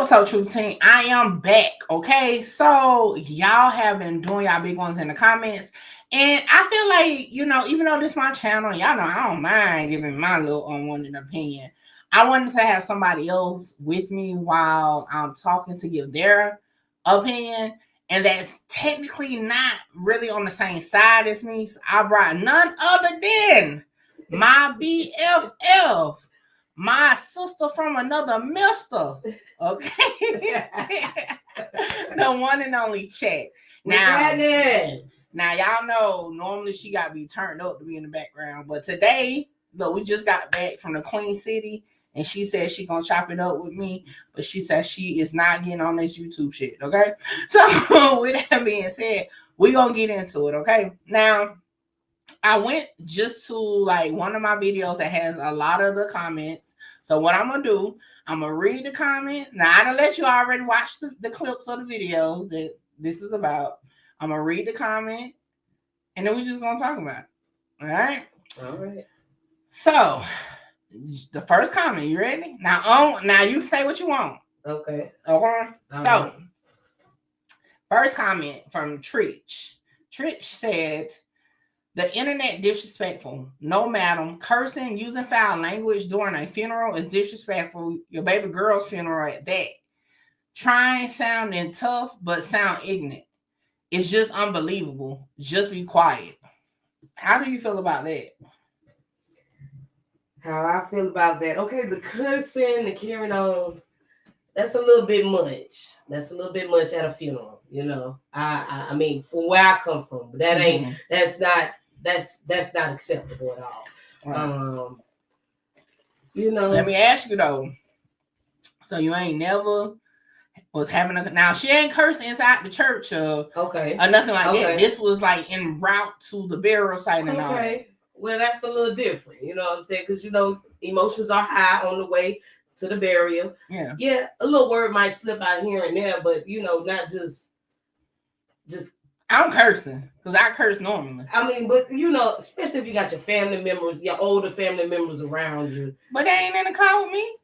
what's up, True Team? I am back. Okay, so y'all have been doing y'all big ones in the comments, and I feel like even though this is my channel, y'all know I don't mind giving my little unwanted opinion. I wanted to have somebody else with me while I'm talking to give their opinion, and that's technically not really on the same side as me. So I brought none other than my BFF, my sister from another mister. Okay. The one and only Chat. Now y'all know normally she got to be turned up to be in the background, but today, look, we just got back from the Queen City, and she said she gonna chop it up with me, but she says she is not getting on this YouTube shit. Okay, so with that being said, we gonna get into it. Okay, now I went just to like one of my videos that has a lot of the comments. So what I'm gonna do, I'm gonna read the comment. Now I done let you already watch the clips of the videos that this is about. I'm gonna read the comment, and then we're just gonna talk about it. All right. All right. So the first comment, you ready? Now you say what you want. Okay. Okay. So first comment from Trich. Trich said, "The internet disrespectful. No, madam. Cursing, using foul language during a funeral is disrespectful. Your baby girl's funeral at that. Trying sounding tough, but sound ignorant. It's just unbelievable. Just be quiet." How do you feel about that? How I feel about that? Okay, the cursing, the carrying on, that's a little bit much. That's a little bit much at a funeral, you know. I mean, from where I come from, but that ain't that's not acceptable at all. Right. You know. Let me ask you though. So you ain't never was having a now she ain't cursed inside the church or nothing like that. This was like en route to the burial site and all that. Well, that's a little different, you know what I'm saying? Because emotions are high on the way to the burial. Yeah, a little word might slip out here and there, but not just I'm cursing because I curse normally. I mean, but especially if you got your family members, your older family members around you. But they ain't in the car with me.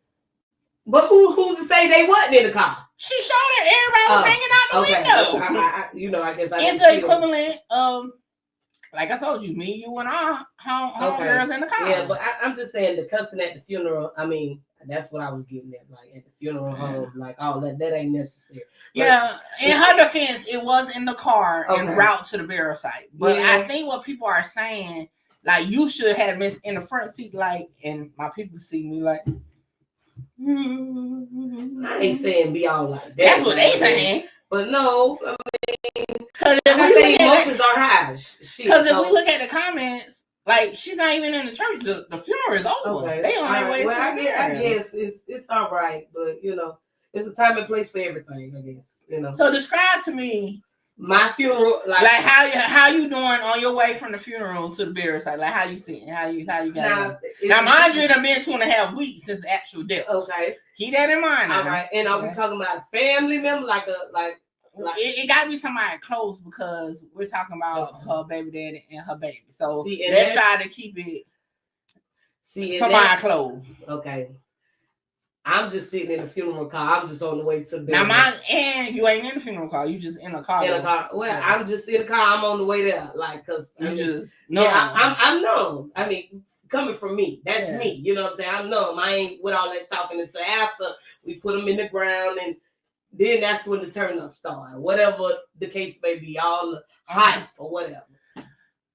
But who's to say they wasn't in the car? She showed it. Everybody was hanging out the window. I guess it's the equivalent of, like I told you, me, you, and our home girls in the car. Yeah, but I'm just saying the cussing at the funeral. I mean, that's what I was getting at, like at the funeral home, like all that ain't necessary. But, yeah, in her defense, it was in the car en route to the burial site. But I think what people are saying, like you should have been in the front seat, like, and my people see me like. I ain't saying be all like that. That's what they saying. But no, I mean, because emotions are high. Because if we look at the comments, like she's not even in the church. The funeral is over. They on their way to the burial. I guess it's all right, but it's a time and place for everything. I guess So describe to me my funeral, like how you doing on your way from the funeral to the burial site? Like how you sitting? How you got now mind you, it done been 2.5 weeks since the actual death. Okay, keep that in mind. All right, and are we talking about a family member, like it got to be somebody close because we're talking about her baby daddy and her baby. So let's try to keep it somebody close. Okay. I'm just sitting in the funeral car. I'm just on the way to the building. And you ain't in the funeral car. You just in a car. In a car. Well, I'm just in the car. I'm on the way there. Like, cause I'm numb. I'm numb. I mean, coming from me, that's me. You know what I'm saying? I'm numb. I ain't with all that talking until after we put them in the ground, and then that's when the turn up started. Whatever the case may be, all the hype or whatever.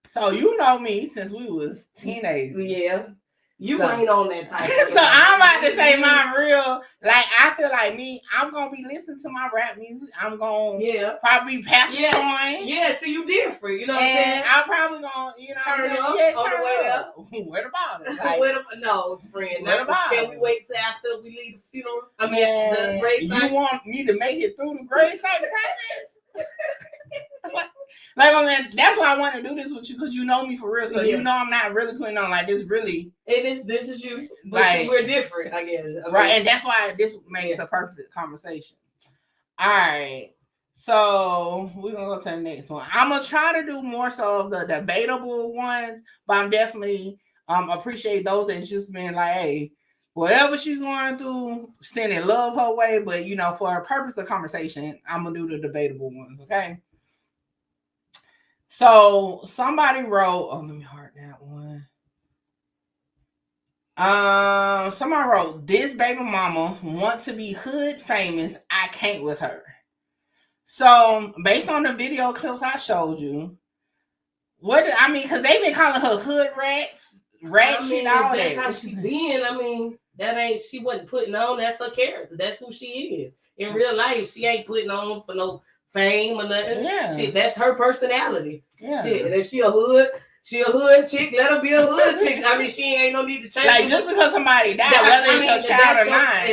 So you know me since we was teenagers. Yeah. You ain't on that type. So I'm about to say my real, like I feel like me, I'm gonna be listening to my rap music. I'm gonna probably pass the joint. Yeah, so you different, you know what I'm saying? I'm probably gonna, turn up on the way up. What about it? Like, no, friend. What about can we wait till after we leave the funeral? I mean, the grave site. You want me to make it through the grave site process? Like, I mean, that's why I want to do this with you, because you know me for real. So you know I'm not really putting on like this really. This is you. But like, we're different, I guess. Right, and that's why this makes a perfect conversation. All right. So we're gonna go to the next one. I'm gonna try to do more so of the debatable ones, but I'm definitely appreciate those that's just been like, hey, whatever she's going through, sending love her way. But you know, for a purpose of conversation, I'm gonna do the debatable ones. Okay. So somebody wrote. Oh, let me heart that one. Somebody wrote, "This baby mama want to be hood famous. I can't with her." So based on the video clips I showed you, because they've been calling her hood rats, shit, all that's that. How she been? I mean, she wasn't putting on. That's her character. That's who she is in real life. She ain't putting on for no fame or nothing. Yeah, that's her personality. Yeah, shit. And if she a hood chick, let her be a hood chick. I mean, she ain't no need to change. Like just because somebody died, whether it's your child or not,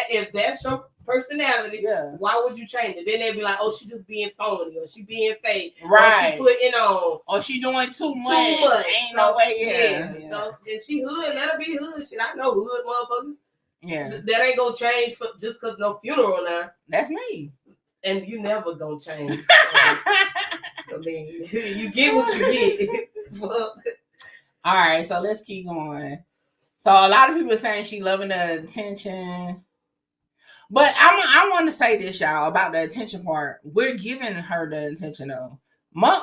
if that's your personality, why would you change it? Then they'd be like, oh, she just being phony, or she being fake, right? Or she putting on, or she doing too much. Ain't no way. Yeah. So if she hood, let her be hood. Shit, I know hood motherfuckers. Yeah, that ain't gonna change just cause no funeral now. That's me. And you never gonna change. I mean, you get what you get. All right, so let's keep going. So a lot of people are saying she loving the attention. But I want to say this, y'all, about the attention part. We're giving her the attention, though.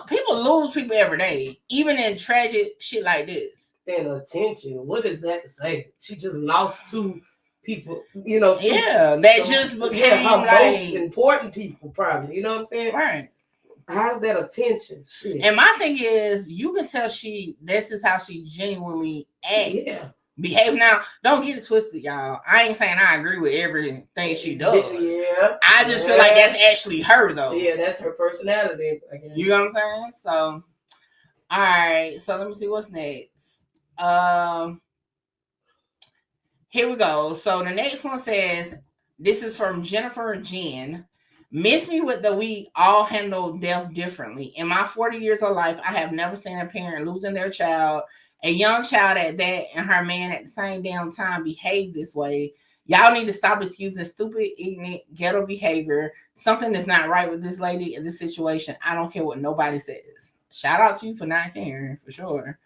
People lose people every day, even in tragic shit like this. And attention, what is that to say? She just lost two people, you know. That just became her most important people, probably. You know what I'm saying? Right. How's that attention? Shit. And my thing is, you can tell this is how she genuinely acts. Yeah. Behave. Now, don't get it twisted, y'all. I ain't saying I agree with everything she does. Yeah. I just feel like that's actually her, though. Yeah, that's her personality. You know what I'm saying? So, all right. So let me see what's next. Here we go. So the next one says, this is from Jennifer Jen. Miss me with the we all handle death differently. In my 40 years of life, I have never seen a parent losing their child, a young child at that, and her man at the same damn time behave this way. Y'all need to stop excusing stupid, ignorant, ghetto behavior. Something is not right with this lady in this situation. I don't care what nobody says. Shout out to you for not caring, for sure.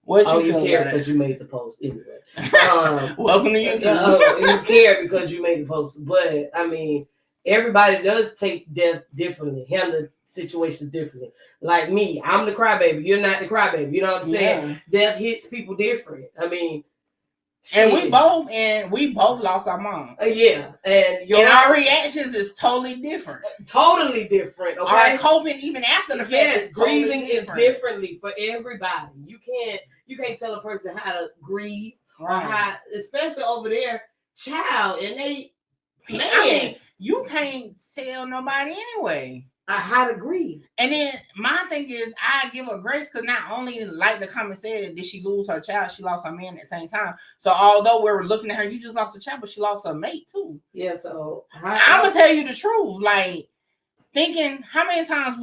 What you feel care because you made the post anyway. Welcome to YouTube. You care because you made the post, but I mean, everybody does take death differently, handle situations differently. Like me, I'm the crybaby. You're not the crybaby. You know what I'm saying? Death hits people different. I mean, and we both lost our mom. Yeah, and our reactions is totally different. Totally different. Okay? Our coping even after the fact is grieving is differently for everybody. You can't tell a person how to grieve or how, especially over there, child, and they man. I mean, you can't tell nobody anyway how to grieve. And then my thing is, I give her grace because not only, like the comment said, did she lose her child, she lost her man at the same time. So although we're looking at her, you just lost a child, but she lost her mate too. Yeah, so I'm gonna tell you the truth. Like, thinking how many times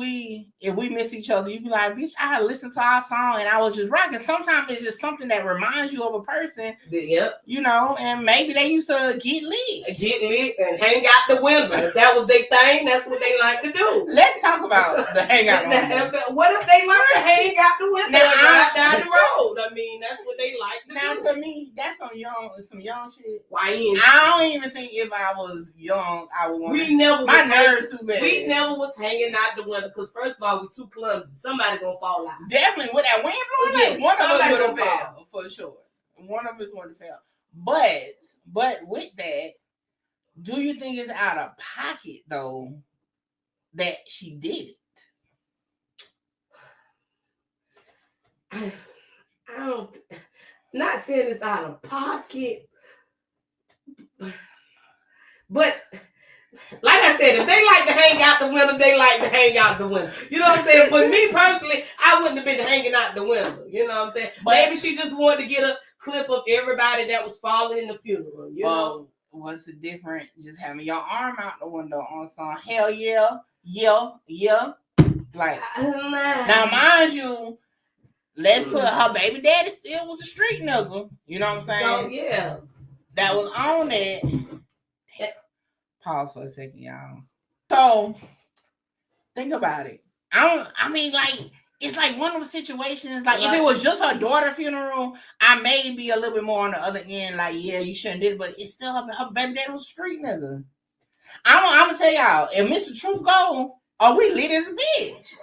if we miss each other, you be like, bitch, I listened to our song and I was just rocking. Sometimes it's just something that reminds you of a person. Yep. You know, and maybe they used to get lit and hang out the window. If that was their thing, that's what they like to do. Let's talk about the hang out the window. What if they like to hang out the window and drive down the road? I mean, that's what they like to do. Now, to me, that's some young shit. Why? I don't even think if I was young, I would want to. My nerves too bad. We never was hanging out the window because first of all, we too clumsy. Somebody gonna fall out. Definitely with that wind blowing. Yes, one of us would have fell for sure. One of us would have fell. But with that, do you think it's out of pocket though that she did it? I don't. Not saying it's out of pocket, but. Like I said, if they like to hang out the window, they like to hang out the window. You know what I'm saying? But me personally, I wouldn't have been hanging out the window. You know what I'm saying? But maybe she just wanted to get a clip of everybody that was following the funeral. You know? What's the difference? Just having your arm out the window on some hell yeah. Like, now mind you, let's put her baby daddy still was a street nigga. You know what I'm saying? So yeah. That was on it. Pause for a second, y'all. So think about it. I mean, like, it's like one of those situations. Like if it was just her daughter's funeral, I may be a little bit more on the other end. Like, yeah, you shouldn't did it, but it's still her baby dad was a street nigga. I'm gonna tell y'all, if Mr. Truth go, oh, we lit as a bitch.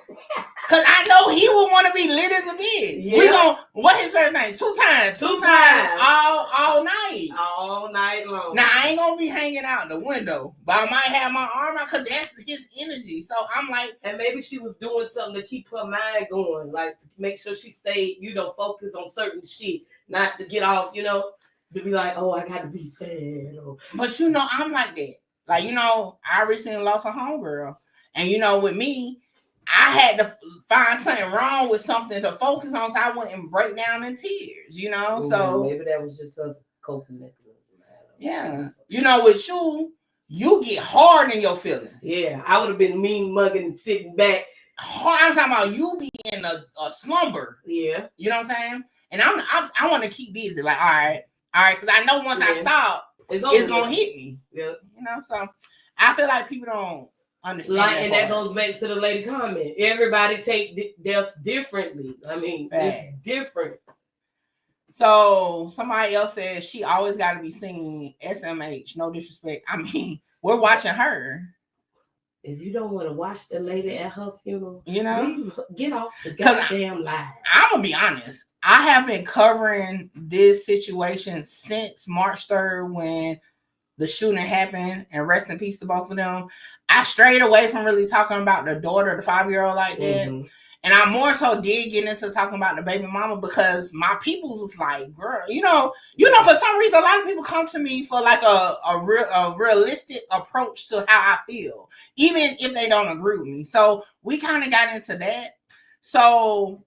Cause I know he would want to be lit as a bitch. Yeah. We gon' what his first name? Two times all night long. Now I ain't gonna be hanging out the window, but I might have my arm out because that's his energy. So I'm like, and maybe she was doing something to keep her mind going, like to make sure she stayed, focused on certain shit, not to get off, to be like, oh, I got to be sad. But I'm like that. Like I recently lost a homegirl, and with me. I had to find something wrong with something to focus on so I wouldn't break down in tears, So maybe that was just us coping mechanism. Yeah. With you get hard in your feelings. Yeah, I would have been mean mugging and sitting back. I'm talking about you be in a slumber. Yeah. You know what I'm saying? And I want to keep busy. Like, all right, because I know once I stop, it's gonna hit me. Yeah. So I feel like people don't understand. And that goes back to the lady comment. Everybody take death differently. I mean, it's different. So somebody else says she always got to be singing SMH. No disrespect. I mean, we're watching her. If you don't want to watch the lady at her funeral, get off the goddamn line. I'm gonna be honest. I have been covering this situation since March 3rd when the shooting happened, and rest in peace to both of them. I strayed away from really talking about the daughter, the 5-year-old like that. Mm-hmm. And I more so did get into talking about the baby mama because my people was like, girl, for some reason, a lot of people come to me for like a realistic approach to how I feel, even if they don't agree with me. So we kind of got into that. So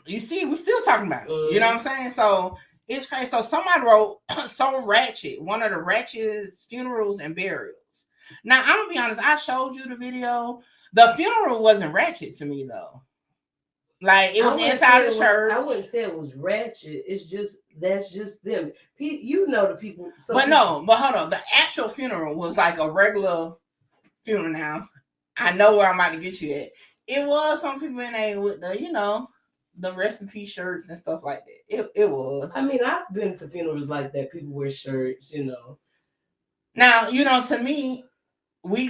we still talking about it. Mm-hmm. You know what I'm saying? So it's crazy. So somebody wrote, so ratchet, one of the ratchetest funerals and burials. Now, I'm going to be honest. I showed you the video. The funeral wasn't ratchet to me, though. Like, it was inside the church. I wouldn't say it was ratchet. That's just them. The people. But hold on. The actual funeral was like a regular funeral now. I know where I'm about to get you at. It was some people in there with the rest in peace shirts and stuff like that. It was. I mean, I've been to funerals like that. People wear shirts, Now, to me, we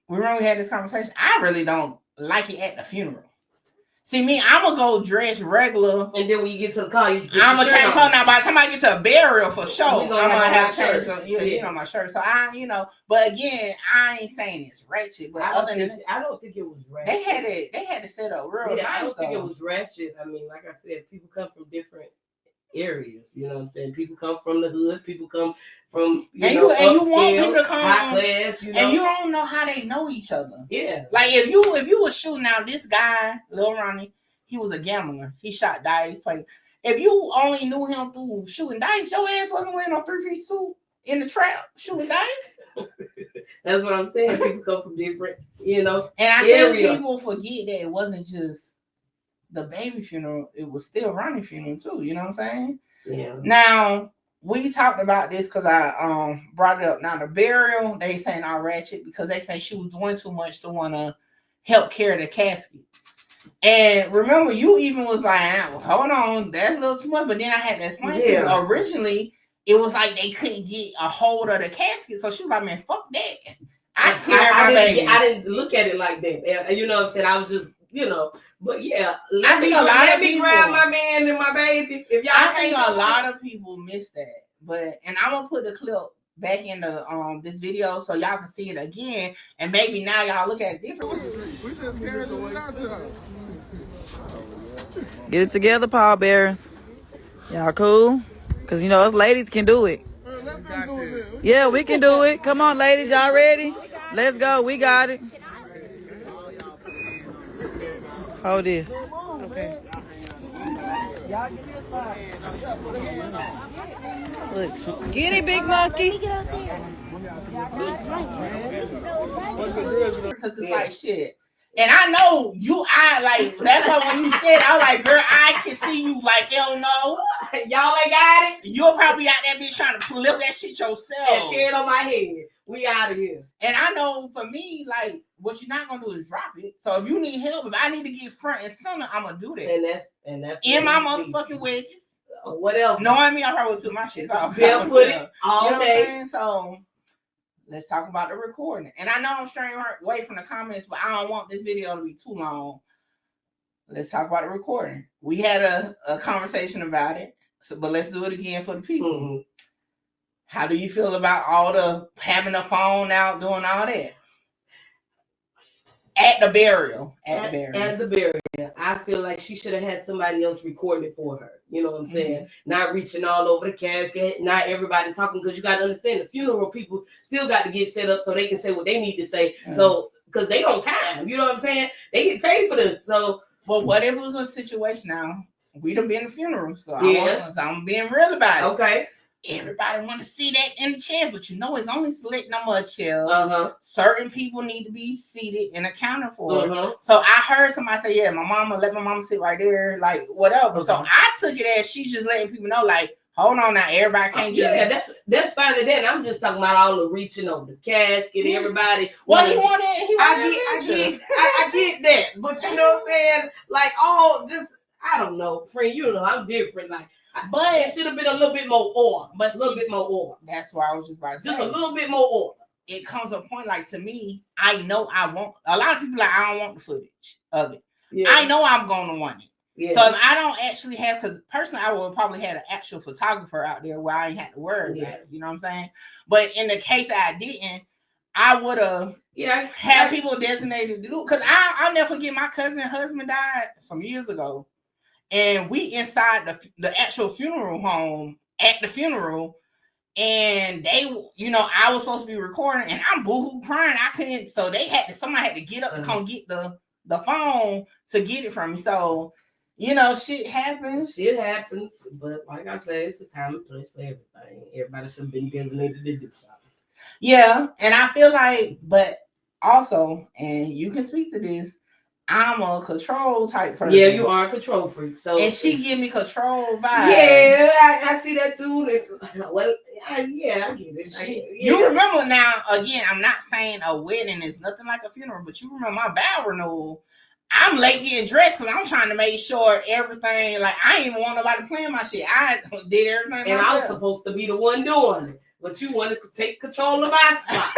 remember we had this conversation. I really don't like it at the funeral. See, me, I'm going to go dress regular. And then when you get to the car, I'm going to change clothes. Now, by the time I get to a burial for sure, I'm going to have to change my shirt. So, but again, I ain't saying it's ratchet. But I don't think it was ratchet. They had to set up real nice, I don't think it was ratchet. I mean, like I said, people come from different areas. You know what I'm saying? People come from the hood. People come from you want people to come high class. And you don't know how they know each other. Yeah. Like if you were shooting out this guy, Lil Ronnie, he was a gambler. He shot dice, played. If you only knew him through shooting dice, your ass wasn't wearing no 3-piece suit in the trap shooting dice. That's what I'm saying. People come from different, And I think people forget that it wasn't just the baby funeral, it was still Ronnie's funeral too. You know what I'm saying? Yeah. Now we talked about this because I brought it up. Now the burial, they saying all ratchet because they say she was doing too much to want to help carry the casket. And remember, you even was like, hold on, that's a little too much. But then I had to explain to you. Originally, it was like they couldn't get a hold of the casket, so she was like, man, fuck that. I didn't look at it like that. You know what I'm saying? I was just. But yeah, let me grab my man and my baby. If y'all, I think a lot of people miss that. And I'm gonna put the clip back into this video so y'all can see it again, and maybe now y'all look at it differently. We just carried the Get it together, pallbearers. Y'all cool? Cause us ladies can do it. Yeah, we can do it. Come on, ladies, y'all ready? Let's go. We got it. Hold this. Okay. Look, get it, big monkey. Because it's like shit. And I know that's why when you said, I was like, girl, I can see you like, y'all ain't got it. You'll probably out that bitch trying to lift that shit yourself. And carry it on my head. We out of here. And I know for me, like, what you're not gonna do is drop it. So if you need help, if I need to get front and center, I'm gonna do that. And that's in my motherfucking wedges. Whatever. Knowing me, I probably took my shit off. Barefooted all day. So let's talk about the recording. And I know I'm straying away from the comments, but I don't want this video to be too long. Let's talk about the recording. We had a conversation about it, but let's do it again for the people. Mm-hmm. How do you feel about all the having a phone out, doing all that? At the burial. At the burial. I feel like she should have had somebody else recording it for her. You know what I'm saying? Mm-hmm. Not reaching all over the casket, not everybody talking, because you got to understand the funeral people still got to get set up so they can say what they need to say. Mm-hmm. So, because they on time, you know what I'm saying? They get paid for this. So, well, what if it was a situation now? We'd have been a funeral, so I'm being real about it. Okay. Everybody want to see that in the chair, but you know it's only select number of chairs. Uh-huh. Certain people need to be seated and accounted for. Uh-huh. So I heard somebody say, "Yeah, let my mama sit right there," like whatever. Okay. So I took it as she's just letting people know, like, hold on now, everybody can't just. Yeah, that's fine. And then I'm just talking about all the reaching over the casket, everybody. Well, I get that, but you know what I'm saying? Like, I don't know, friend. You know, I'm different, like. But it should have been a little bit more order. But a little bit more order. That's why I was just about to say. Just a little bit more order. It comes to a point, like, to me, I know I want. A lot of people like, I don't want the footage of it. Yeah. I know I'm going to want it. Yeah. So if I don't actually have, because personally, I would probably have an actual photographer out there where I ain't had to worry about it. You know what I'm saying? But in the case that I didn't, I would have had people designated to do it. Because I'll never forget, my cousin's husband died some years ago. And we inside the actual funeral home at the funeral, and they, you know, I was supposed to be recording, and I'm boohoo crying. I couldn't, so somebody had to get up to come get the phone to get it from me. So, you know, shit happens. Shit happens, but like I said, it's a time and place for everything. Everybody should have been designated to do something. Yeah, and I feel like, but also, and you can speak to this, I'm a control type person. Yeah, you are a control freak. So, and she give me control vibes. Yeah, I see that too. Well, I get it. You remember now? Again, I'm not saying a wedding is nothing like a funeral, but you remember my vow renewal. I'm late getting dressed because I'm trying to make sure everything. Like, I ain't even want nobody playing my shit. I did everything. And myself. I was supposed to be the one doing it, but you wanted to take control of my spot.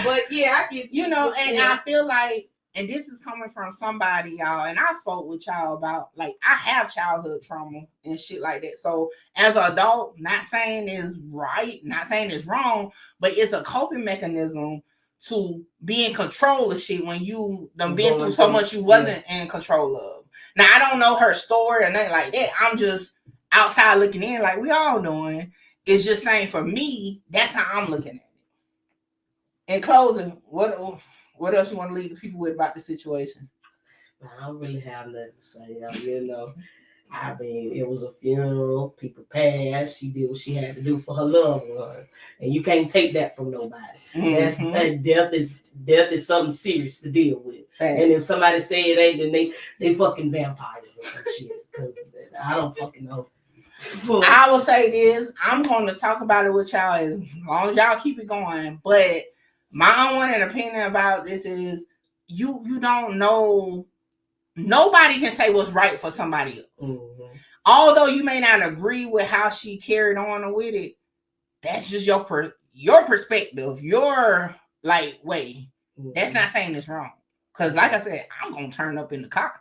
But yeah, I get you know, and I feel like. And this is coming from somebody, y'all, and I spoke with y'all about, like, I have childhood trauma and shit like that. So as an adult, not saying it's right, not saying it's wrong, but it's a coping mechanism to be in control of shit when you done been through so much you wasn't in control of. Now, I don't know her story or nothing like that. I'm just outside looking in like we all doing. It's just saying for me, that's how I'm looking at it. In closing, what else you want to leave the people with about the situation? I don't really have nothing to say. You know, I mean, it was a funeral. People passed. She did what she had to do for her loved ones, and you can't take that from nobody. Mm-hmm. Death is something serious to deal with. Thanks. And if somebody say it ain't, then they fucking vampires or some shit. Because I don't fucking know. I will say this. I'm going to talk about it with y'all as long as y'all keep it going, but. My own opinion about this is you don't know. Nobody can say what's right for somebody else. Mm-hmm. Although you may not agree with how she carried on with it, that's just your perspective. Your way. Mm-hmm. That's not saying it's wrong. Because like I said, I'm going to turn up in the car.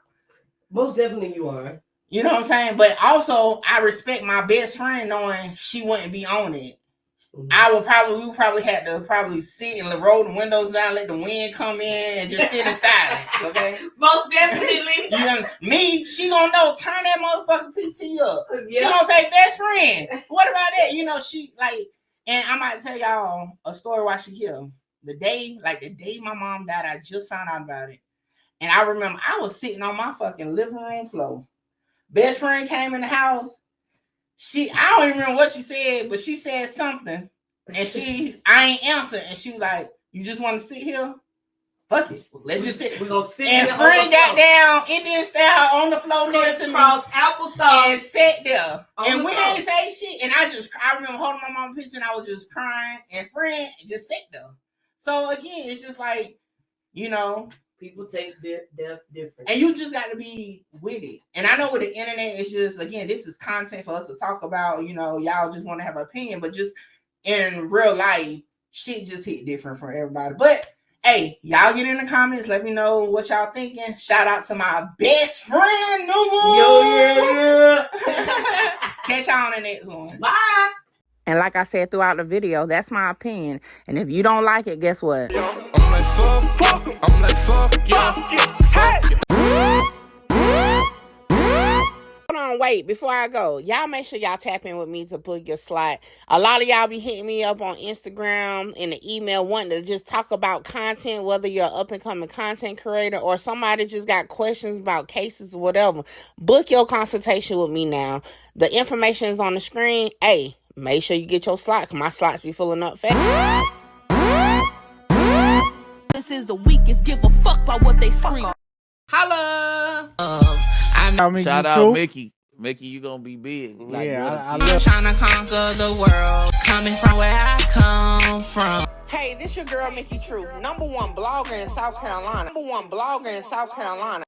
Most definitely you are. You know what I'm saying? But also, I respect my best friend knowing she wouldn't be on it. Mm-hmm. We probably had to sit and roll the windows down, let the wind come in, and just sit in silence. Okay, most definitely. Me, she gonna know. Turn that motherfucking PT up. Yep. She gonna say, "Best friend, what about that?" You know, she and I might tell y'all a story why she killed. The day my mom died, I just found out about it, and I remember I was sitting on my fucking living room floor. Best friend came in the house. I don't even remember what she said, but she said something, and I ain't answer, and she was like, "You just want to sit here?" Fuck it. Let's just sit. We're gonna sit and there. Friend got down, Indian style on the floor next to me. Applesauce. And sat there. And we ain't say shit. And I remember holding my mom picture and I was just crying. And Friend just sat there. So again, it's just like, you know. People take their death different. And you just got to be with it. And I know with the internet, it's just, again, this is content for us to talk about. You know, y'all just want to have an opinion. But just in real life, shit just hit different for everybody. But hey, y'all get in the comments. Let me know what y'all thinking. Shout out to my best friend, Yo, yeah. Catch y'all on the next one. Bye. And like I said throughout the video, that's my opinion. And if you don't like it, guess what? I'm like, fuck yeah. Fuck yeah. Hold on, wait, before I go, y'all make sure y'all tap in with me to book your slot. A lot of y'all be hitting me up on Instagram and the email wanting to just talk about content, whether you're an up-and-coming content creator or somebody just got questions about cases or whatever. Book your consultation with me now. The information is on the screen. Hey, make sure you get your slot, because my slots be filling up fast. This is the weakest, give a fuck about what they scream. Holla! Shout out Mickey. Mickey, you gonna be big. Like I'm trying to conquer the world, coming from where I come from. Hey, this your girl Mickey Truth, #1 blogger in South Carolina. #1 blogger in South Carolina.